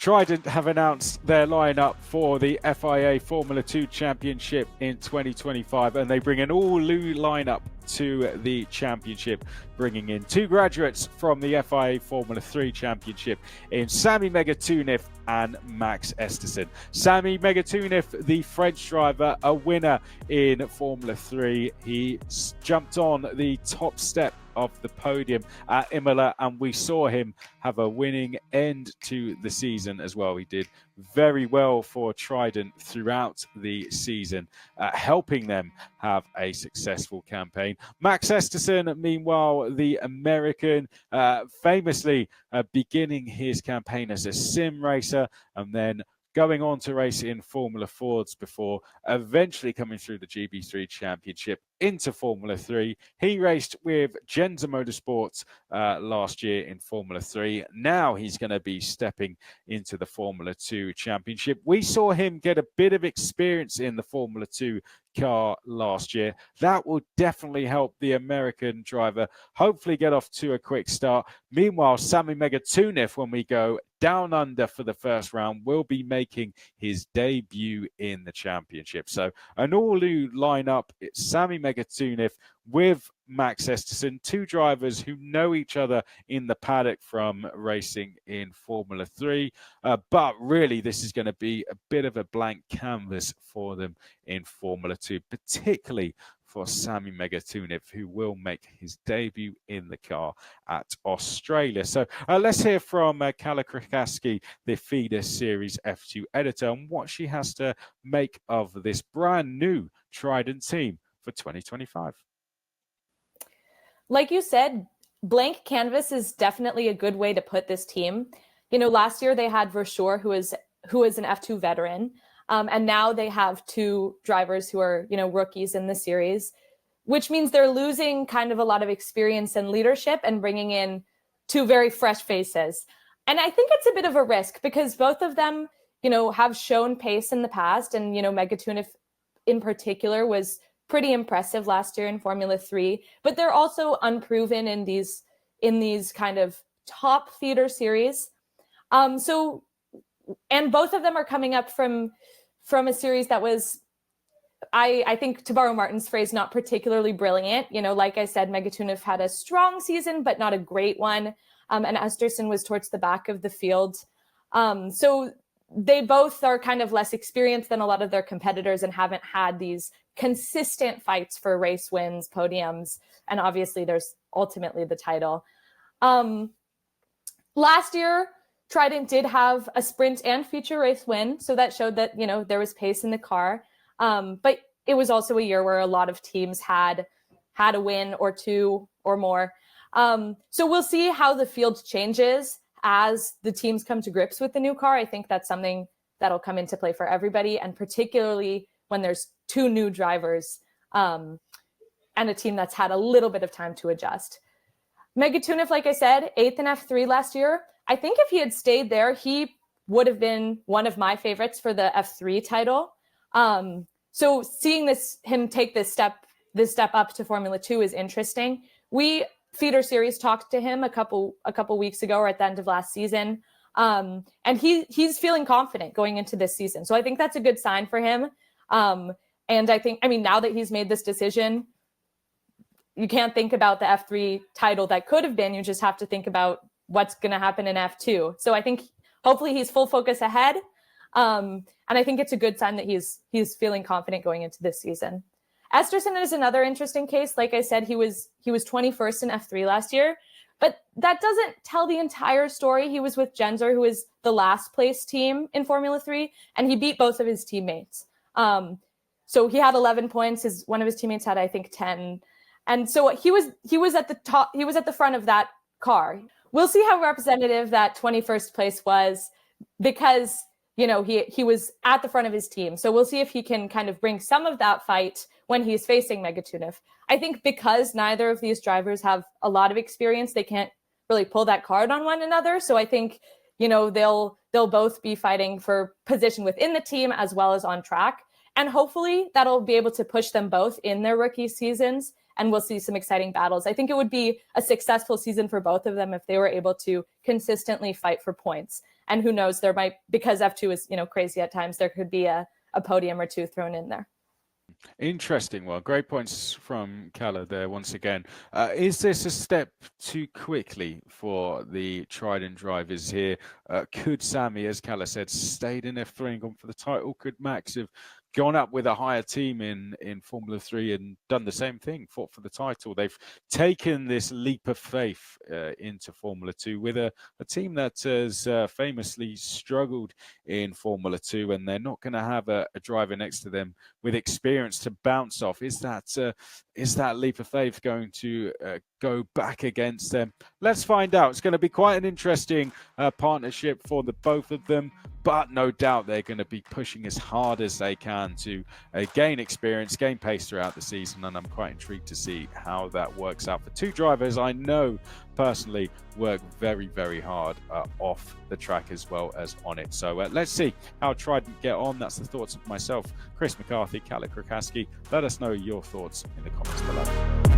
Trident have announced their lineup for the FIA Formula 2 Championship in 2025, and they bring an all-new lineup to the championship, bringing in two graduates from the FIA Formula 3 Championship in Sami Meguetounif and Max Esterson. Sami Meguetounif, the French driver, a winner in Formula 3. He jumped on the top step of the podium at Imola, and we saw him have a winning end to the season as well. He did very well for Trident throughout the season, helping them have a successful campaign. Max Esterson, meanwhile, the American, famously beginning his campaign as a sim racer and then going on to race in Formula Fords before eventually coming through the GB3 Championship into Formula 3. He raced with Genza Motorsports last year in Formula 3. Now he's going to be stepping into the Formula 2 Championship. We saw him get a bit of experience in the Formula 2 car last year. That will definitely help the American driver hopefully get off to a quick start. Meanwhile, Sami Meguetounif, when we go down under for the first round, will be making his debut in the championship. So an all-new lineup. It's Sami Meguetounif with Max Esterson, two drivers who know each other in the paddock from racing in Formula 3. But really, this is going to be a bit of a blank canvas for them in Formula 2, particularly for Sami Meguetounif, who will make his debut in the car at Australia. So let's hear from Kala Krikaski, the Feeder Series F2 editor, and what she has to make of this brand new Trident team for 2025. Like you said, blank canvas is definitely a good way to put this team. You know, last year they had Versure, who is an F2 veteran. And now they have two drivers who are, rookies in the series, which means they're losing kind of a lot of experience and leadership and bringing in two very fresh faces. And I think it's a bit of a risk because both of them, have shown pace in the past. And, Meguetounif in particular was pretty impressive last year in Formula 3, but they're also unproven in these kind of top feeder series. And both of them are coming up from a series that was, I think, to borrow Martin's phrase, not particularly brilliant. Like I said, Meguetounif had a strong season, but not a great one. And Esterson was towards the back of the field. So they both are kind of less experienced than a lot of their competitors and haven't had these consistent fights for race wins, podiums, and obviously there's ultimately the title. Last year, Trident did have a sprint and feature race win, so that showed that, there was pace in the car. But it was also a year where a lot of teams had a win or two or more. So we'll see how the field changes as the teams come to grips with the new car. I think that's something that'll come into play for everybody, and particularly when there's two new drivers and a team that's had a little bit of time to adjust. Meguetounif, like I said, 8th in F3 last year. I think if he had stayed there, he would have been one of my favorites for the F3 title. So seeing him take this step up to Formula 2 is interesting. We Feeder Series talked to him a couple weeks ago or at the end of last season. And he's feeling confident going into this season. So I think that's a good sign for him. And now that he's made this decision, you can't think about the F3 title that could have been. You just have to think about what's going to happen in F2. So I think hopefully he's full focus ahead. And I think it's a good sign that he's feeling confident going into this season. Esterson is another interesting case. Like I said, he was 21st in F3 last year, but that doesn't tell the entire story. He was with Genza, who is the last place team in Formula 3, and he beat both of his teammates. So he had 11 points. One of his teammates had, I think, 10. And so he was at the top. He was at the front of that car. We'll see how representative that 21st place was because, he was at the front of his team. So we'll see if he can kind of bring some of that fight when he's facing Meguetounif. I think because neither of these drivers have a lot of experience, they can't really pull that card on one another. So I think, they'll both be fighting for position within the team as well as on track. And hopefully that'll be able to push them both in their rookie seasons, and we'll see some exciting battles. I think it would be a successful season for both of them if they were able to consistently fight for points. And who knows, there might, because F2 is, crazy at times, there could be a podium or two thrown in there. Interesting. Well, great points from Kalle there once again. Is this a step too quickly for the Trident drivers here? Could Sami, as Kalle said, stayed in F3 and gone for the title? Could Max have gone up with a higher team in Formula 3 and done the same thing, fought for the title? They've taken this leap of faith into Formula 2 with a team that has famously struggled in Formula 2, and they're not going to have a driver next to them with experience to bounce off. Is that leap of faith going to go back against them? Let's find out. It's going to be quite an interesting partnership for the both of them, but no doubt they're going to be pushing as hard as they can to gain experience, gain pace throughout the season, and I'm quite intrigued to see how that works out for two drivers I know personally work very, very hard off the track as well as on it. So let's see how Trident get on. That's the thoughts of myself, Chris McCarthy, Kalle Krakaski. Let us know your thoughts in the comments below.